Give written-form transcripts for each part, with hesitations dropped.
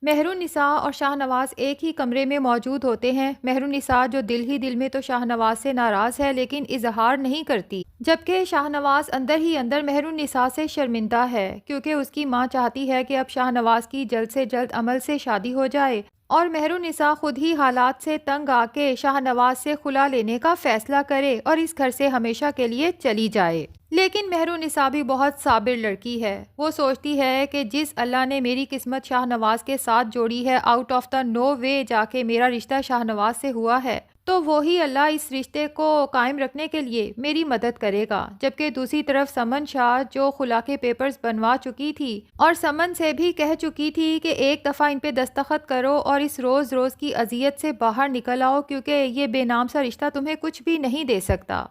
مہر النساء اور شاہ نواز ایک ہی کمرے میں موجود ہوتے ہیں۔ مہر النساء جو دل ہی دل میں تو شاہ نواز سے ناراض ہے لیکن اظہار نہیں کرتی، جبکہ شاہ نواز اندر ہی اندر مہر النساء سے شرمندہ ہے، کیونکہ اس کی ماں چاہتی ہے کہ اب شاہ نواز کی جلد سے جلد عمل سے شادی ہو جائے، اور مہر النساء خود ہی حالات سے تنگ آ کے شاہ نواز سے خلا لینے کا فیصلہ کرے اور اس گھر سے ہمیشہ کے لیے چلی جائے۔ لیکن مہر النساء بھی بہت صابر لڑکی ہے۔ وہ سوچتی ہے کہ جس اللہ نے میری قسمت شاہ نواز کے ساتھ جوڑی ہے، آؤٹ آف دا نو وے جا کے میرا رشتہ شاہ نواز سے ہوا ہے، تو وہی اللہ اس رشتے کو قائم رکھنے کے لیے میری مدد کرے گا۔ جبکہ دوسری طرف سمن شاہ جو خلا کے پیپرز بنوا چکی تھی اور سمن سے بھی کہہ چکی تھی کہ ایک دفعہ ان پہ دستخط کرو اور اس روز روز کی اذیت سے باہر نکل آؤ، کیونکہ یہ بے نام سا رشتہ تمہیں کچھ بھی نہیں دے سکتا،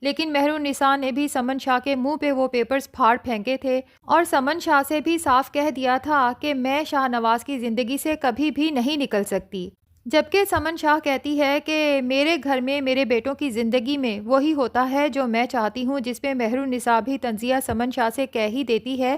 لیکن مہر النساء نے بھی سمن شاہ کے منہ پہ وہ پیپرز پھاڑ پھینکے تھے اور سمن شاہ سے بھی صاف کہہ دیا تھا کہ میں شاہ نواز کی زندگی سے کبھی بھی نہیں نکل سکتی۔ جبکہ سمن شاہ کہتی ہے کہ میرے گھر میں میرے بیٹوں کی زندگی میں وہی ہوتا ہے جو میں چاہتی ہوں، جس پہ مہر النساء بھی تنزیہ سمن شاہ سے کہہ ہی دیتی ہے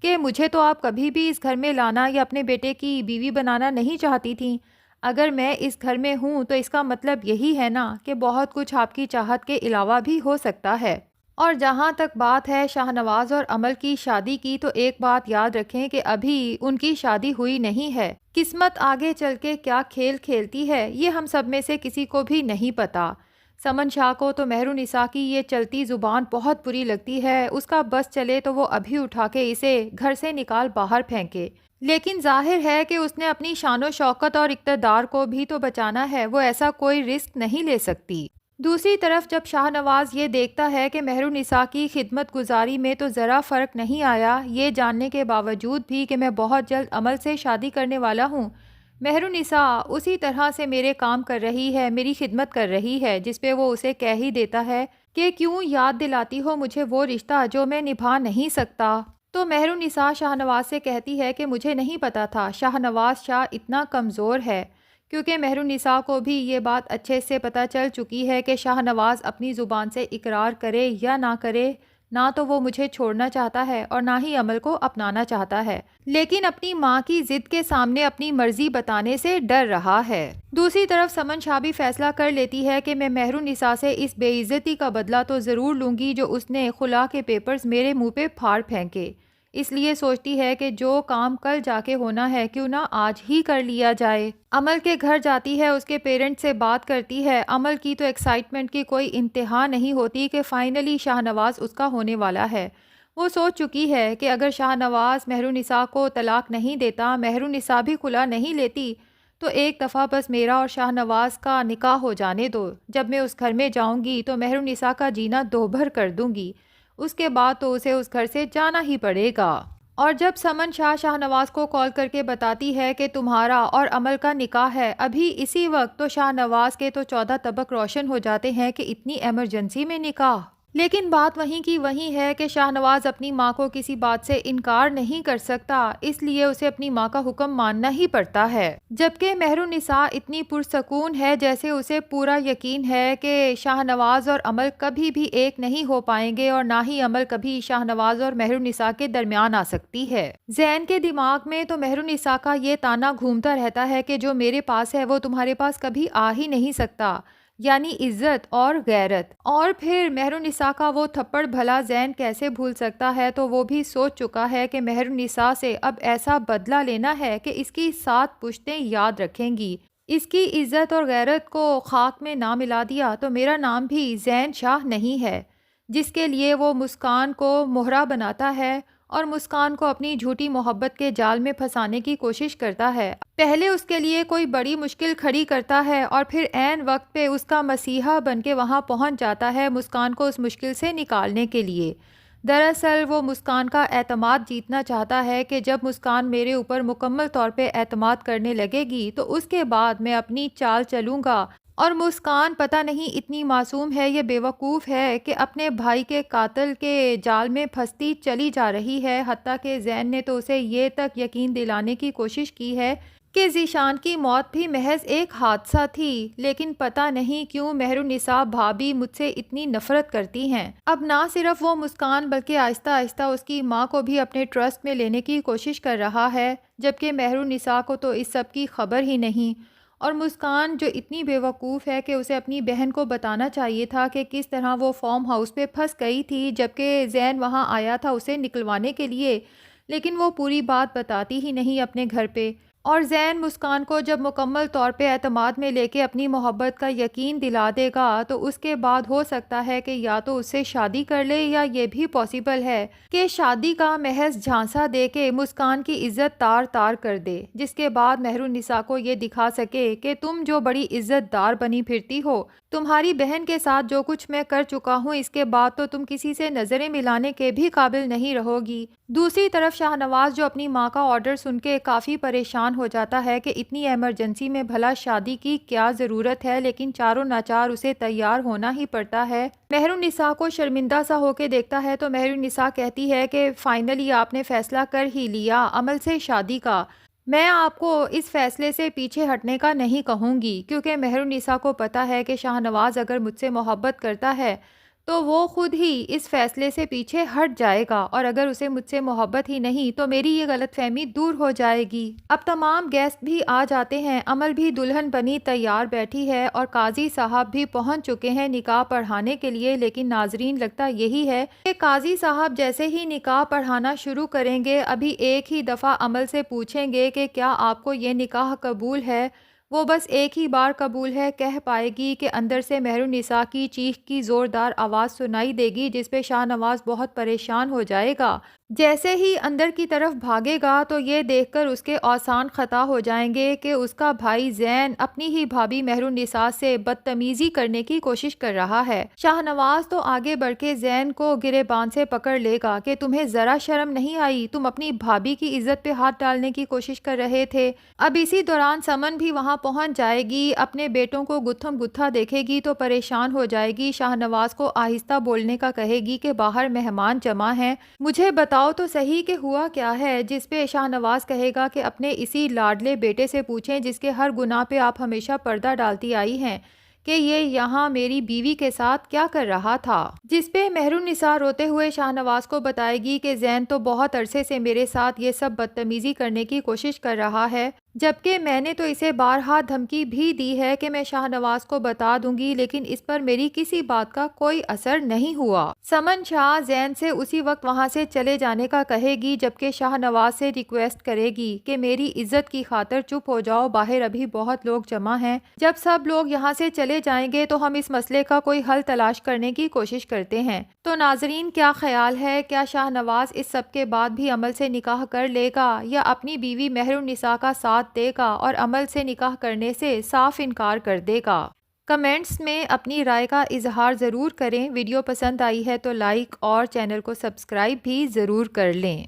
کہ مجھے تو آپ کبھی بھی اس گھر میں لانا یا اپنے بیٹے کی بیوی بنانا نہیں چاہتی تھیں۔ اگر میں اس گھر میں ہوں تو اس کا مطلب یہی ہے نا کہ بہت کچھ آپ کی چاہت کے علاوہ بھی ہو سکتا ہے۔ اور جہاں تک بات ہے شاہ نواز اور امل کی شادی کی، تو ایک بات یاد رکھیں کہ ابھی ان کی شادی ہوئی نہیں ہے۔ قسمت آگے چل کے کیا کھیل کھیلتی ہے یہ ہم سب میں سے کسی کو بھی نہیں پتا۔ سمن شاہ کو تو مہر النساء کی یہ چلتی زبان بہت بری لگتی ہے، اس کا بس چلے تو وہ ابھی اٹھا کے اسے گھر سے نکال باہر پھینکے، لیکن ظاہر ہے کہ اس نے اپنی شان و شوکت اور اقتدار کو بھی تو بچانا ہے، وہ ایسا کوئی رسک نہیں لے سکتی۔ دوسری طرف جب شاہ نواز یہ دیکھتا ہے کہ مہر النساء کی خدمت گزاری میں تو ذرا فرق نہیں آیا، یہ جاننے کے باوجود بھی کہ میں بہت جلد عمل سے شادی کرنے والا ہوں، مہر النساء اسی طرح سے میرے کام کر رہی ہے، میری خدمت کر رہی ہے، جس پہ وہ اسے کہہ ہی دیتا ہے کہ کیوں یاد دلاتی ہو مجھے وہ رشتہ جو میں نبھا نہیں سکتا۔ تو مہر النساء شاہ نواز سے کہتی ہے کہ مجھے نہیں پتا تھا شاہ نواز شاہ اتنا کمزور ہے، کیونکہ مہر النساء کو بھی یہ بات اچھے سے پتہ چل چکی ہے کہ شاہ نواز اپنی زبان سے اقرار کرے یا نہ کرے، نہ تو وہ مجھے چھوڑنا چاہتا ہے اور نہ ہی عمل کو اپنانا چاہتا ہے، لیکن اپنی ماں کی ضد کے سامنے اپنی مرضی بتانے سے ڈر رہا ہے۔ دوسری طرف سمن شاہ بھی فیصلہ کر لیتی ہے کہ میں مہر النساء سے اس بے عزتی کا بدلہ تو ضرور لوں گی جو اس نے خلا کے پیپرز میرے منہ پہ پھاڑ پھینکے، اس لیے سوچتی ہے کہ جو کام کل جا کے ہونا ہے کیوں نہ آج ہی کر لیا جائے۔ عمل کے گھر جاتی ہے، اس کے پیرنٹ سے بات کرتی ہے۔ عمل کی تو ایکسائٹمنٹ کی کوئی انتہا نہیں ہوتی کہ فائنلی شاہ نواز اس کا ہونے والا ہے۔ وہ سوچ چکی ہے کہ اگر شاہ نواز مہر النساء کو طلاق نہیں دیتا، مہر النساء بھی خلا نہیں لیتی، تو ایک دفعہ بس میرا اور شاہ نواز کا نکاح ہو جانے دو۔ جب میں اس گھر میں جاؤں گی تو مہر النساء کا جینا دوبھر کر دوں گی، اس کے بعد تو اسے اس گھر سے جانا ہی پڑے گا۔ اور جب سمن شاہ شاہ نواز کو کال کر کے بتاتی ہے کہ تمہارا اور عمل کا نکاح ہے ابھی اسی وقت، تو شاہ نواز کے تو 14 طبق روشن ہو جاتے ہیں کہ اتنی ایمرجنسی میں نکاح۔ لیکن بات وہیں کی وہیں ہے کہ شاہ نواز اپنی ماں کو کسی بات سے انکار نہیں کر سکتا، اس لیے اسے اپنی ماں کا حکم ماننا ہی پڑتا ہے۔ جبکہ مہر النساء اتنی پرسکون ہے جیسے اسے پورا یقین ہے کہ شاہ نواز اور عمل کبھی بھی ایک نہیں ہو پائیں گے اور نہ ہی عمل کبھی شاہ نواز اور مہر النساء کے درمیان آ سکتی ہے۔ زین کے دماغ میں تو مہر النساء کا یہ طعنہ گھومتا رہتا ہے کہ جو میرے پاس ہے وہ تمہارے پاس کبھی آ ہی نہیں سکتا، یعنی عزت اور غیرت۔ اور پھر مہر النساء کا وہ تھپڑ بھلا زین کیسے بھول سکتا ہے، تو وہ بھی سوچ چکا ہے کہ مہر النساء سے اب ایسا بدلہ لینا ہے کہ اس کی 7 پشتیں یاد رکھیں گی۔ اس کی عزت اور غیرت کو خاک میں نہ ملا دیا تو میرا نام بھی زین شاہ نہیں ہے، جس کے لیے وہ مسکان کو مہرہ بناتا ہے اور مسکان کو اپنی جھوٹی محبت کے جال میں پھنسانے کی کوشش کرتا ہے۔ پہلے اس کے لیے کوئی بڑی مشکل کھڑی کرتا ہے اور پھر عین وقت پہ اس کا مسیحا بن کے وہاں پہنچ جاتا ہے مسکان کو اس مشکل سے نکالنے کے لیے۔ دراصل وہ مسکان کا اعتماد جیتنا چاہتا ہے کہ جب مسکان میرے اوپر مکمل طور پہ اعتماد کرنے لگے گی تو اس کے بعد میں اپنی چال چلوں گا، اور مسکان پتہ نہیں اتنی معصوم ہے یا بیوقوف ہے کہ اپنے بھائی کے قاتل کے جال میں پھنستی چلی جا رہی ہے، حتیٰ کہ زین نے تو اسے یہ تک یقین دلانے کی کوشش کی ہے کہ ذیشان کی موت بھی محض ایک حادثہ تھی، لیکن پتہ نہیں کیوں مہرالنساء بھابھی مجھ سے اتنی نفرت کرتی ہیں۔ اب نہ صرف وہ مسکان بلکہ آہستہ آہستہ اس کی ماں کو بھی اپنے ٹرسٹ میں لینے کی کوشش کر رہا ہے، جبکہ مہرالنساء کو تو اس سب کی خبر ہی نہیں۔ اور مسکان جو اتنی بیوقوف ہے کہ اسے اپنی بہن کو بتانا چاہیے تھا کہ کس طرح وہ فارم ہاؤس پہ پھنس گئی تھی جبکہ زین وہاں آیا تھا اسے نکلوانے کے لیے، لیکن وہ پوری بات بتاتی ہی نہیں اپنے گھر پہ۔ اور زین مسکان کو جب مکمل طور پہ اعتماد میں لے کے اپنی محبت کا یقین دلا دے گا تو اس کے بعد ہو سکتا ہے کہ یا تو اس سے شادی کر لے، یا یہ بھی پاسبل ہے کہ شادی کا محض جھانسا دے کے مسکان کی عزت تار تار کر دے، جس کے بعد مہرالنساء کو یہ دکھا سکے کہ تم جو بڑی عزت دار بنی پھرتی ہو، تمہاری بہن کے ساتھ جو کچھ میں کر چکا ہوں اس کے بعد تو تم کسی سے نظریں ملانے کے بھی قابل نہیں رہو گی۔ دوسری طرف شاہ نواز جو اپنی ماں کا آرڈر سن کے کافی پریشان ہو جاتا ہے کہ اتنی ایمرجنسی میں بھلا شادی کی کیا ضرورت ہے، لیکن چاروں ناچار اسے تیار ہونا ہی پڑتا ہے۔ مہرالنساء کو شرمندہ سا ہو کے دیکھتا ہے تو مہرالنساء کہتی ہے کہ فائنلی آپ نے فیصلہ کر ہی لیا عمل سے شادی کا۔ میں آپ کو اس فیصلے سے پیچھے ہٹنے کا نہیں کہوں گی، کیونکہ مہرالنساء کو پتہ ہے کہ شاہ نواز اگر مجھ سے محبت کرتا ہے تو وہ خود ہی اس فیصلے سے پیچھے ہٹ جائے گا، اور اگر اسے مجھ سے محبت ہی نہیں تو میری یہ غلط فہمی دور ہو جائے گی۔ اب تمام گیسٹ بھی آ جاتے ہیں، عمل بھی دلہن بنی تیار بیٹھی ہے اور قاضی صاحب بھی پہنچ چکے ہیں نکاح پڑھانے کے لیے، لیکن ناظرین لگتا یہی ہے کہ قاضی صاحب جیسے ہی نکاح پڑھانا شروع کریں گے ابھی ایک ہی دفعہ عمل سے پوچھیں گے کہ کیا آپ کو یہ نکاح قبول ہے۔ وہ بس ایک ہی بار قبول ہے کہہ پائے گی کہ اندر سے مہرالنساء کی چیخ کی زوردار آواز سنائی دے گی، جس پہ شاہ نواز بہت پریشان ہو جائے گا۔ جیسے ہی اندر کی طرف بھاگے گا تو یہ دیکھ کر اس کے اوسان خطا ہو جائیں گے کہ اس کا بھائی زین اپنی ہی بھابھی مہرالنساء سے بدتمیزی کرنے کی کوشش کر رہا ہے۔ شاہ نواز تو آگے بڑھ کے زین کو گریبان سے پکڑ لے گا کہ تمہیں ذرا شرم نہیں آئی، تم اپنی بھابھی کی عزت پہ ہاتھ ڈالنے کی کوشش کر رہے تھے۔ اب اسی دوران سمن بھی وہاں پہنچ جائے گی، اپنے بیٹوں کو گتھم گتھا دیکھے گی تو پریشان ہو جائے گی، شاہ نواز کو آہستہ بولنے کا کہے گی کہ باہر مہمان جمع ہیں، مجھے بتاؤ تو صحیح کہ ہوا کیا ہے، جس پہ شاہ نواز کہے گا کہ اپنے اسی لاڈلے بیٹے سے پوچھیں جس کے ہر گناہ پہ آپ ہمیشہ پردہ ڈالتی آئی ہیں کہ یہ یہاں میری بیوی کے ساتھ کیا کر رہا تھا۔ جس پہ مہرالنساء روتے ہوئے شاہ نواز کو بتائے گی کہ زین تو بہت عرصے سے میرے ساتھ یہ سب بدتمیزی کرنے کی کوشش کر رہا ہے، جبکہ میں نے تو اسے بارہا دھمکی بھی دی ہے کہ میں شاہ نواز کو بتا دوں گی، لیکن اس پر میری کسی بات کا کوئی اثر نہیں ہوا۔ سمن شاہ زین سے اسی وقت وہاں سے چلے جانے کا کہے گی، جبکہ شاہ نواز سے ریکویسٹ کرے گی کہ میری عزت کی خاطر چپ ہو جاؤ، باہر ابھی بہت لوگ جمع ہیں، جب سب لوگ یہاں سے چلے جائیں گے تو ہم اس مسئلے کا کوئی حل تلاش کرنے کی کوشش کرتے ہیں۔ تو ناظرین کیا خیال ہے، کیا شاہ نواز اس سب کے بعد بھی عمل سے نکاح کر لے گا یا اپنی بیوی مہرالنساء کا ساتھ دے گا اور عمل سے نکاح کرنے سے صاف انکار کر دے گا؟ کمنٹس میں اپنی رائے کا اظہار ضرور کریں۔ ویڈیو پسند آئی ہے تو لائک اور چینل کو سبسکرائب بھی ضرور کر لیں۔